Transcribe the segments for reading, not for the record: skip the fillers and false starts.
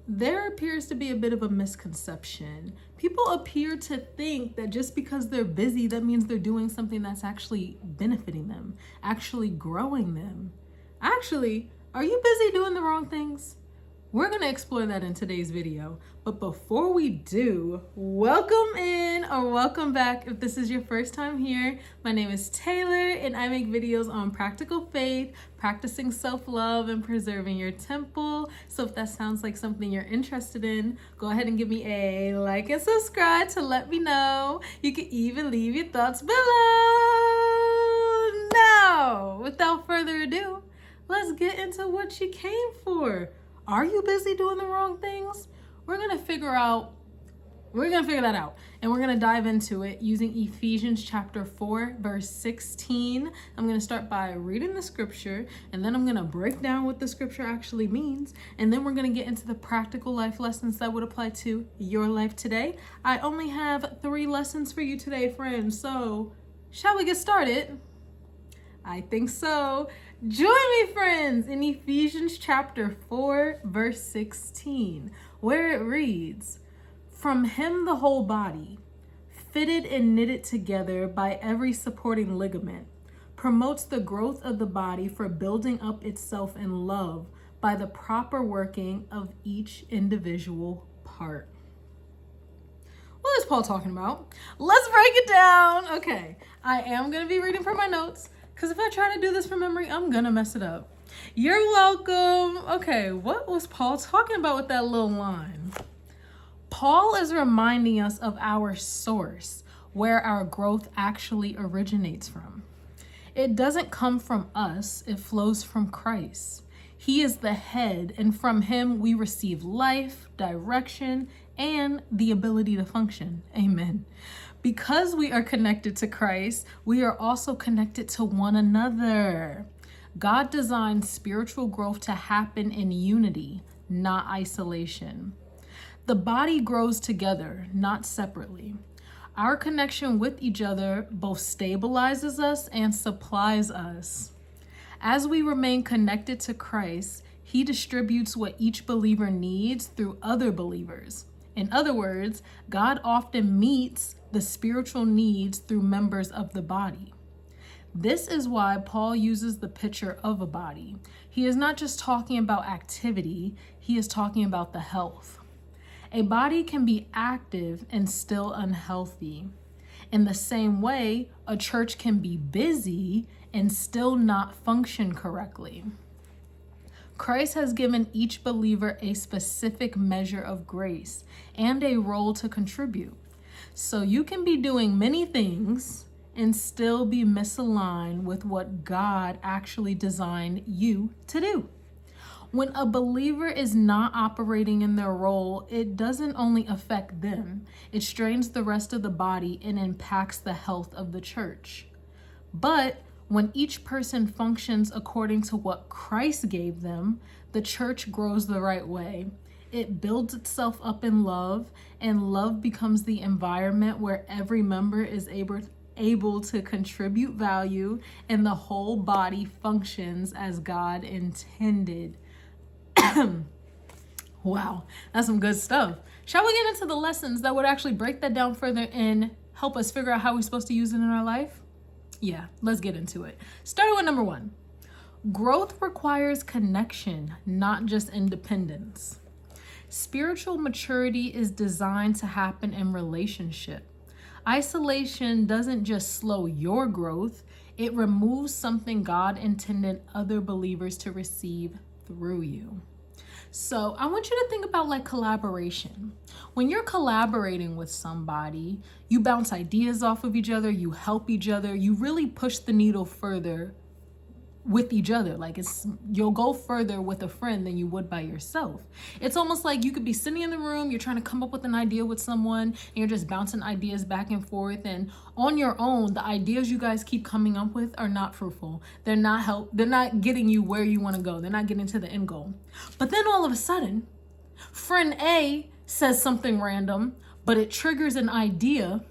There appears to be a bit of a misconception. People appear to think that just because they're busy, that means they're doing something that's actually benefiting them, actually growing them. Actually, are you busy doing the wrong things? We're going to explore that in today's video. But before we do, welcome in or welcome back if this is your first time here. My name is Taylor and I make videos on practical faith, practicing self-love, and preserving your temple. So if that sounds like something you're interested in, go ahead and give me a like and subscribe to let me know. You can even leave your thoughts below. Now, without further ado, let's get into what you came for. Are you busy doing the wrong things? We're gonna figure that out, and we're gonna dive into it using Ephesians chapter 4, verse 16. I'm gonna start by reading the scripture, and then I'm gonna break down what the scripture actually means, and then we're gonna get into the practical life lessons that would apply to your life today. I only have 3 lessons for you today, friends, so shall we get started? I think so. Join me, friends, in Ephesians chapter 4, verse 16, where it reads, "From him the whole body, fitted and knitted together by every supporting ligament, promotes the growth of the body for building up itself in love by the proper working of each individual part." What is Paul talking about? Let's break it down. Okay, I am going to be reading from my notes, because if I try to do this from memory, I'm going to mess it up. You're welcome. Okay, what was Paul talking about with that little line? Paul is reminding us of our source, where our growth actually originates from. It doesn't come from us, it flows from Christ. He is the head, and from him we receive life, direction, and the ability to function. Amen. Because we are connected to Christ, we are also connected to one another. God designed spiritual growth to happen in unity, not isolation. The body grows together, not separately. Our connection with each other both stabilizes us and supplies us. As we remain connected to Christ, he distributes what each believer needs through other believers. In other words, God often meets the spiritual needs through members of the body. This is why Paul uses the picture of a body. He is not just talking about activity, he is talking about the health. A body can be active and still unhealthy. In the same way, a church can be busy and still not function correctly. Christ has given each believer a specific measure of grace and a role to contribute. So you can be doing many things and still be misaligned with what God actually designed you to do. When a believer is not operating in their role, it doesn't only affect them, it strains the rest of the body and impacts the health of the church. But when each person functions according to what Christ gave them, the church grows the right way. It builds itself up in love, and love becomes the environment where every member is able to contribute value, and the whole body functions as God intended. Wow, that's some good stuff. Shall we get into the lessons that would actually break that down further and help us figure out how we're supposed to use it in our life? Yeah, let's get into it. Starting with number 1. Growth requires connection, not just independence. Spiritual maturity is designed to happen in relationship. Isolation doesn't just slow your growth, it removes something God intended other believers to receive through you. So I want you to think about like collaboration. When you're collaborating with somebody, you bounce ideas off of each other, you help each other, you really push the needle further with each other. Like you'll go further with a friend than you would by yourself. It's almost like you could be sitting in the room, you're trying to come up with an idea with someone, and you're just bouncing ideas back and forth, and on your own, the ideas you guys keep coming up with are not fruitful. They're not getting you where you want to go. They're not getting to the end goal. But then all of a sudden, friend A says something random, but it triggers an idea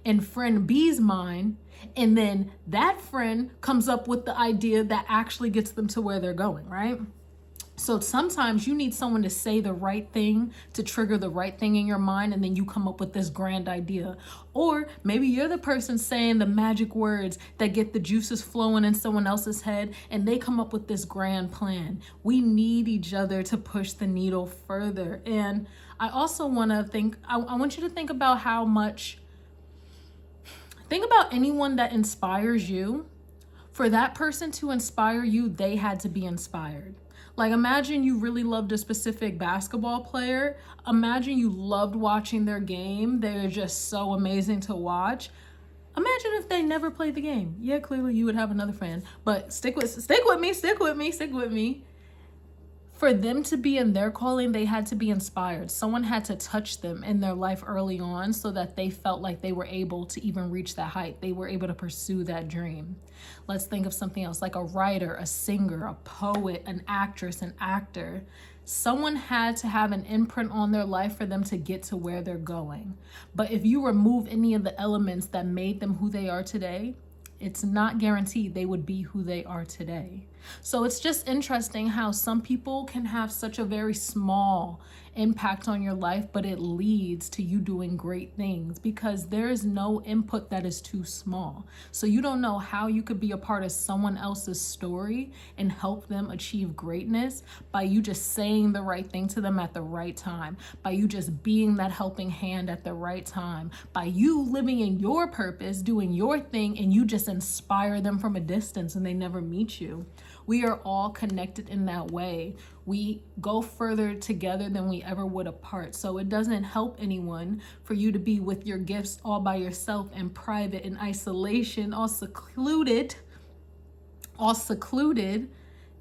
in friend B's mind, and then that friend comes up with the idea that actually gets them to where they're going, right? So sometimes you need someone to say the right thing to trigger the right thing in your mind, and then you come up with this grand idea. Or maybe you're the person saying the magic words that get the juices flowing in someone else's head, and they come up with this grand plan. We need each other to push the needle further. And I also want to I want you to think about think about anyone that inspires you. For that person to inspire you, they had to be inspired. Like, imagine you really loved a specific basketball player. Imagine you loved watching their game. They're just so amazing to watch. Imagine if they never played the game. Yeah, clearly you would have another fan. But stick with me. For them to be in their calling, they had to be inspired. Someone had to touch them in their life early on so that they felt like they were able to even reach that height. They were able to pursue that dream. Let's think of something else, like a writer, a singer, a poet, an actress, an actor. Someone had to have an imprint on their life for them to get to where they're going. But if you remove any of the elements that made them who they are today, it's not guaranteed they would be who they are today. So it's just interesting how some people can have such a very small impact on your life, but it leads to you doing great things because there is no input that is too small. So you don't know how you could be a part of someone else's story and help them achieve greatness by you just saying the right thing to them at the right time, by you just being that helping hand at the right time, by you living in your purpose, doing your thing, and you just inspire them from a distance and they never meet you. We are all connected in that way. We go further together than we ever would apart. So it doesn't help anyone for you to be with your gifts all by yourself in private, in isolation, all secluded.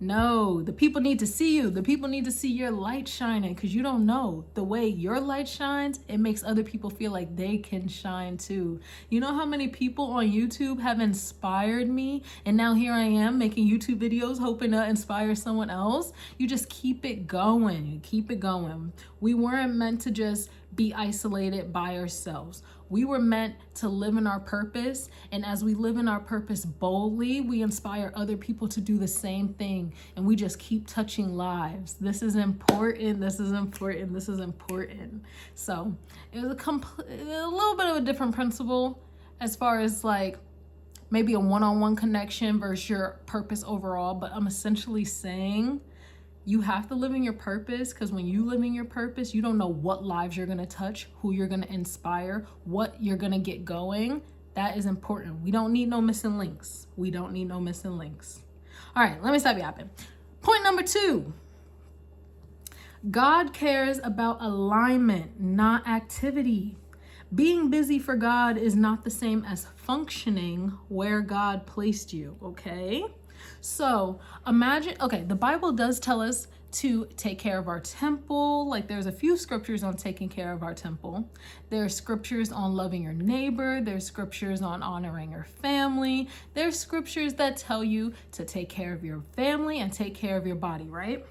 No, the people need to see you. The people need to see your light shining, because you don't know, the way your light shines, it makes other people feel like they can shine too. You know how many people on YouTube have inspired me, and now here I am making YouTube videos hoping to inspire someone else? You just keep it going. Keep it going. We weren't meant to just be isolated by ourselves. We were meant to live in our purpose, and as we live in our purpose boldly, we inspire other people to do the same thing, and we just keep touching lives. This is important. So it was a little bit of a different principle as far as like maybe a one-on-one connection versus your purpose overall, but I'm essentially saying you have to live in your purpose, because when you live in your purpose, you don't know what lives you're going to touch, who you're going to inspire, what you're going to get going. That is important. We don't need no missing links. All right, let me stop yapping. Point number 2. God cares about alignment, not activity. Being busy for God is not the same as functioning where God placed you, okay? So imagine, the Bible does tell us to take care of our temple. Like, there's a few scriptures on taking care of our temple. There's scriptures on loving your neighbor. There's scriptures on honoring your family. There's scriptures that tell you to take care of your family and take care of your body, right?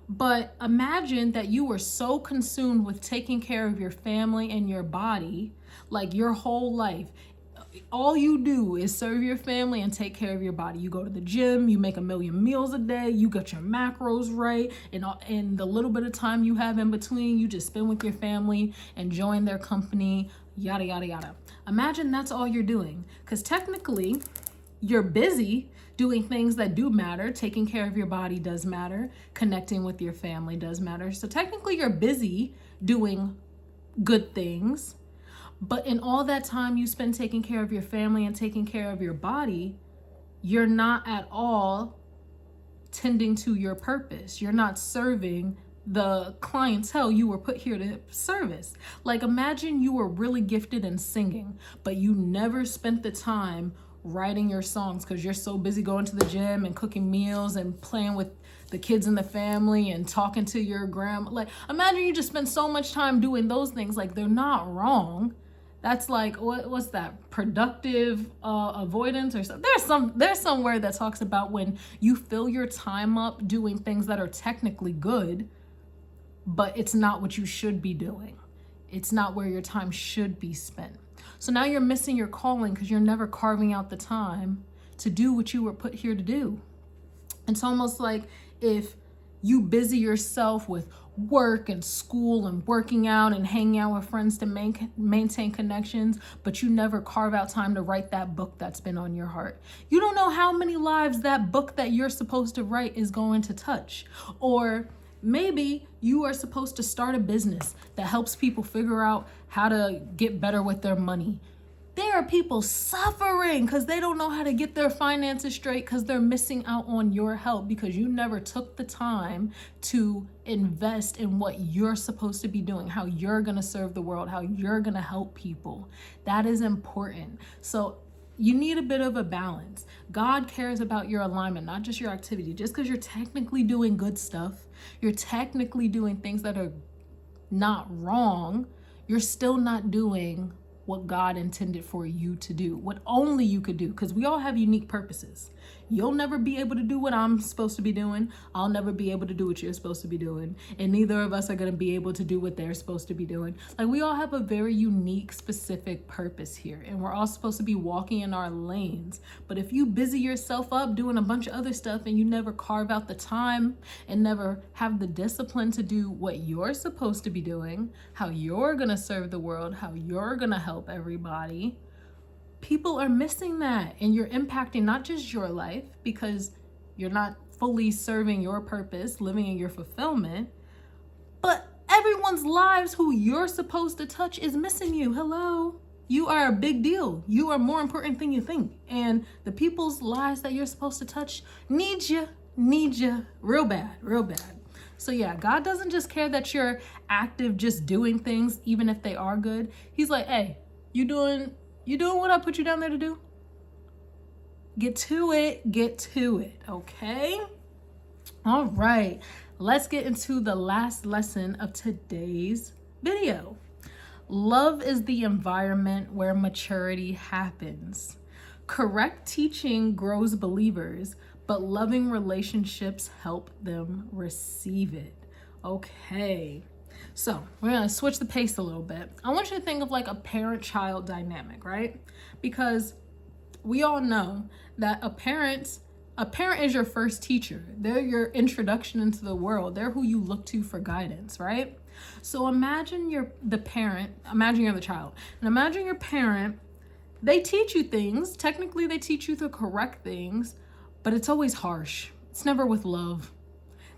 But imagine that you were so consumed with taking care of your family and your body, like your whole life. All you do is serve your family and take care of your body. You go to the gym, you make 1 million meals a day, you got your macros right, and the little bit of time you have in between, you just spend with your family, enjoying their company, yada, yada, yada. Imagine that's all you're doing, because technically you're busy doing things that do matter. Taking care of your body does matter. Connecting with your family does matter. So technically you're busy doing good things. But in all that time you spend taking care of your family and taking care of your body, you're not at all tending to your purpose. You're not serving the clientele you were put here to service. Like, imagine you were really gifted in singing, but you never spent the time writing your songs because you're so busy going to the gym and cooking meals and playing with the kids in the family and talking to your grandma. Like, imagine you just spend so much time doing those things. Like, they're not wrong. That's like, what's that? Productive avoidance or something. There's somewhere that talks about when you fill your time up doing things that are technically good, but it's not what you should be doing. It's not where your time should be spent. So now you're missing your calling because you're never carving out the time to do what you were put here to do. It's almost like if you busy yourself with work and school and working out and hanging out with friends to maintain connections, but you never carve out time to write that book that's been on your heart. You don't know how many lives that book that you're supposed to write is going to touch. Or maybe you are supposed to start a business that helps people figure out how to get better with their money. There are people suffering because they don't know how to get their finances straight because they're missing out on your help because you never took the time to invest in what you're supposed to be doing, how you're going to serve the world, how you're going to help people. That is important. So you need a bit of a balance. God cares about your alignment, not just your activity. Just because you're technically doing good stuff, you're technically doing things that are not wrong, you're still not doing what God intended for you to do, what only you could do, because we all have unique purposes. You'll never be able to do what I'm supposed to be doing. I'll never be able to do what you're supposed to be doing. And neither of us are going to be able to do what they're supposed to be doing. Like, we all have a very unique, specific purpose here. And we're all supposed to be walking in our lanes. But if you busy yourself up doing a bunch of other stuff and you never carve out the time and never have the discipline to do what you're supposed to be doing, how you're going to serve the world, how you're going to help everybody, people are missing that, and you're impacting not just your life because you're not fully serving your purpose, living in your fulfillment, but everyone's lives who you're supposed to touch is missing you. Hello. You are a big deal. You are more important than you think. And the people's lives that you're supposed to touch need you real bad, real bad. So yeah, God doesn't just care that you're active, just doing things, even if they are good. He's like, hey, you doing what I put you down there to do? Get to it, okay? All right, let's get into the last lesson of today's video. Love is the environment where maturity happens. Correct teaching grows believers, but loving relationships help them receive it. Okay. So we're going to switch the pace a little bit. I want you to think of like a parent-child dynamic, right? Because we all know that a parent is your first teacher. They're your introduction into the world. They're who you look to for guidance, right? So imagine you're the parent, imagine you're the child, and imagine your parent, they teach you things. Technically, they teach you the correct things, but it's always harsh. It's never with love.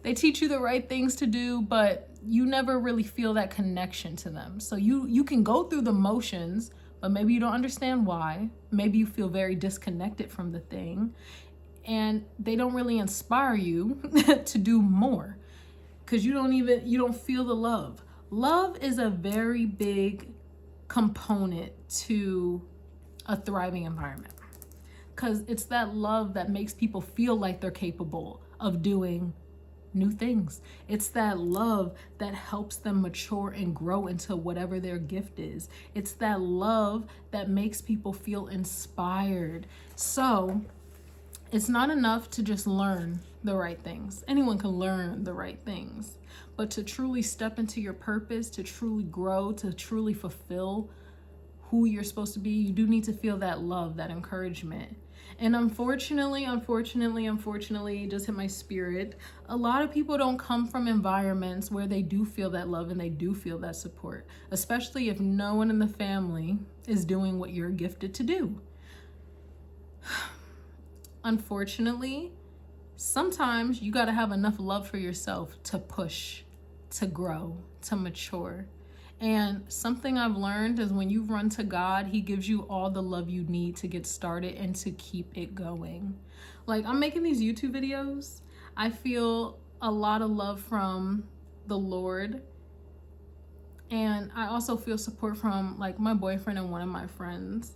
They teach you the right things to do, but you never really feel that connection to them. So you can go through the motions, but maybe you don't understand why. Maybe you feel very disconnected from the thing, and they don't really inspire you to do more because you don't feel the love. Love is a very big component to a thriving environment because it's that love that makes people feel like they're capable of doing new things. It's that love that helps them mature and grow into whatever their gift is. It's that love that makes people feel inspired. So it's not enough to just learn the right things. Anyone can learn the right things, but to truly step into your purpose, to truly grow, to truly fulfill who you're supposed to be, you do need to feel that love, that encouragement. And unfortunately, it just hit my spirit. A lot of people don't come from environments where they do feel that love and they do feel that support, especially if no one in the family is doing what you're gifted to do. Unfortunately, sometimes you got to have enough love for yourself to push, to grow, to mature. And something I've learned is when you run to God, he gives you all the love you need to get started and to keep it going. Like, I'm making these YouTube videos. I feel a lot of love from the Lord. And I also feel support from like my boyfriend and one of my friends.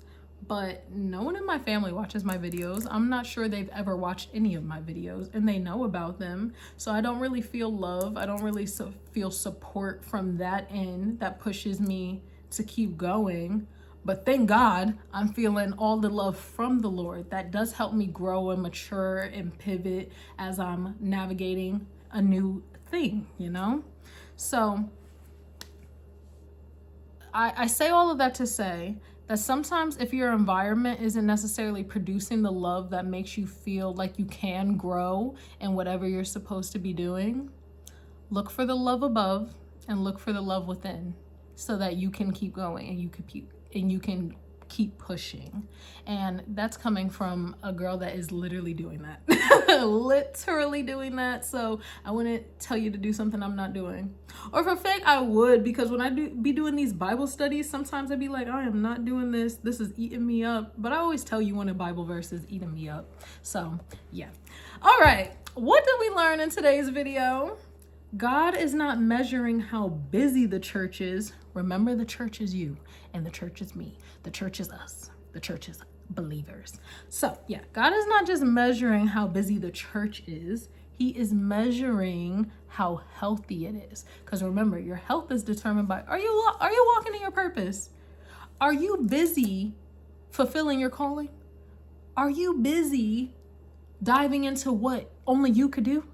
But no one in my family watches my videos. I'm not sure they've ever watched any of my videos, and they know about them. So I don't really feel love. I don't really feel support from that end that pushes me to keep going. But thank God I'm feeling all the love from the Lord. That does help me grow and mature and pivot as I'm navigating a new thing, you know? So I say all of that to say that sometimes if your environment isn't necessarily producing the love that makes you feel like you can grow in whatever you're supposed to be doing, look for the love above and look for the love within so that you can keep going and you can keep pushing. And that's coming from a girl that is literally doing that. Literally doing that. So I wouldn't tell you to do something I'm not doing. Or for fact, I would, because when I be doing these Bible studies, sometimes I'd be like, I am not doing this. This is eating me up. But I always tell you when a Bible verse is eating me up. So yeah. All right. What did we learn in today's video? God is not measuring how busy the church is. Remember, the church is you and the church is me. The church is us. The church is believers. So yeah, God is not just measuring how busy the church is. He is measuring how healthy it is. Because remember, your health is determined by, are you walking in your purpose? Are you busy fulfilling your calling? Are you busy diving into what only you could do?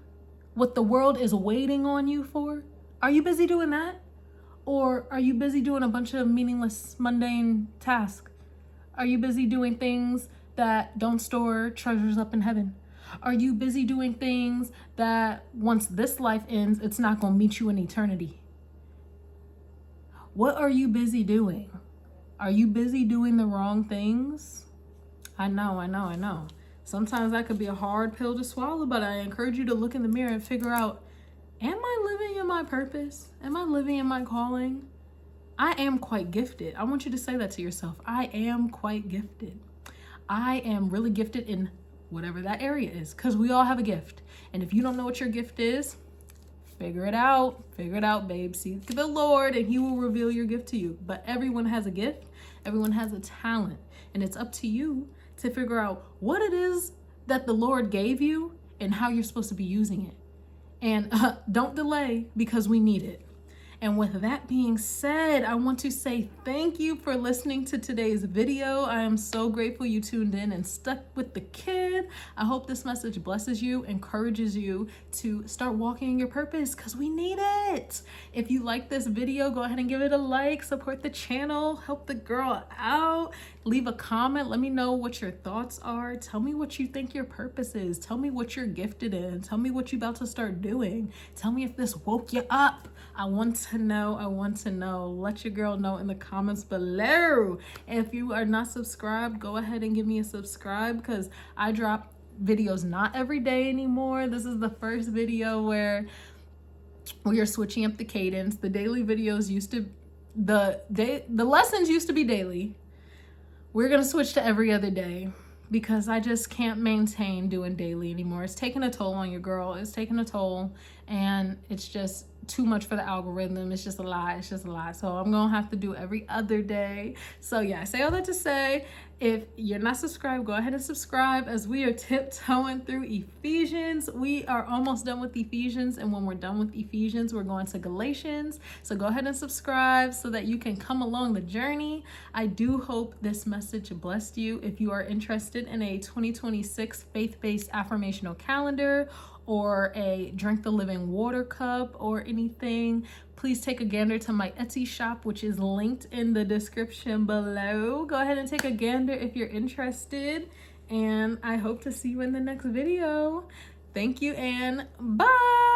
What the world is waiting on you for? Are you busy doing that? Or are you busy doing a bunch of meaningless, mundane tasks? Are you busy doing things that don't store treasures up in heaven? Are you busy doing things that once this life ends, it's not going to meet you in eternity? What are you busy doing? Are you busy doing the wrong things? I know. Sometimes that could be a hard pill to swallow, but I encourage you to look in the mirror and figure out, am I living in my purpose? Am I living in my calling? I am quite gifted. I want you to say that to yourself. I am quite gifted. I am really gifted in whatever that area is, because we all have a gift. And if you don't know what your gift is, figure it out. Figure it out, babe. Seek the Lord and he will reveal your gift to you. But everyone has a gift. Everyone has a talent. And it's up to you to figure out what it is that the Lord gave you and how you're supposed to be using it. And don't delay, because we need it. And with that being said, I want to say thank you for listening to today's video. I am so grateful you tuned in and stuck with the kid. I hope this message blesses you, encourages you to start walking in your purpose, because we need it. If you like this video, go ahead and give it a like, support the channel, help the girl out, leave a comment. Let me know what your thoughts are. Tell me what you think your purpose is. Tell me what you're gifted in. Tell me what you're about to start doing. Tell me if this woke you up. I want to know. Let your girl know in the comments below. If you are not subscribed, go ahead and give me a subscribe, because I drop videos not every day anymore. This is the first video where we are switching up the cadence. The daily videos the lessons used to be daily. We're gonna switch to every other day, because I just can't maintain doing daily anymore. It's taking a toll on your girl. It's taking a toll, and it's just too much for the algorithm. It's just a lot. So I'm gonna have to do every other day. So yeah, I say all that to say, if you're not subscribed, go ahead and subscribe, as we are tiptoeing through Ephesians. We are almost done with Ephesians, and when we're done with Ephesians, we're going to Galatians. So go ahead and subscribe so that you can come along the journey. I do hope this message blessed you. If you are interested in a 2026 faith-based affirmational calendar, or a drink the living water cup, or anything, please take a gander to my Etsy shop, which is linked in the description below. Go ahead and take a gander if you're interested, and I hope to see you in the next video. Thank you and bye.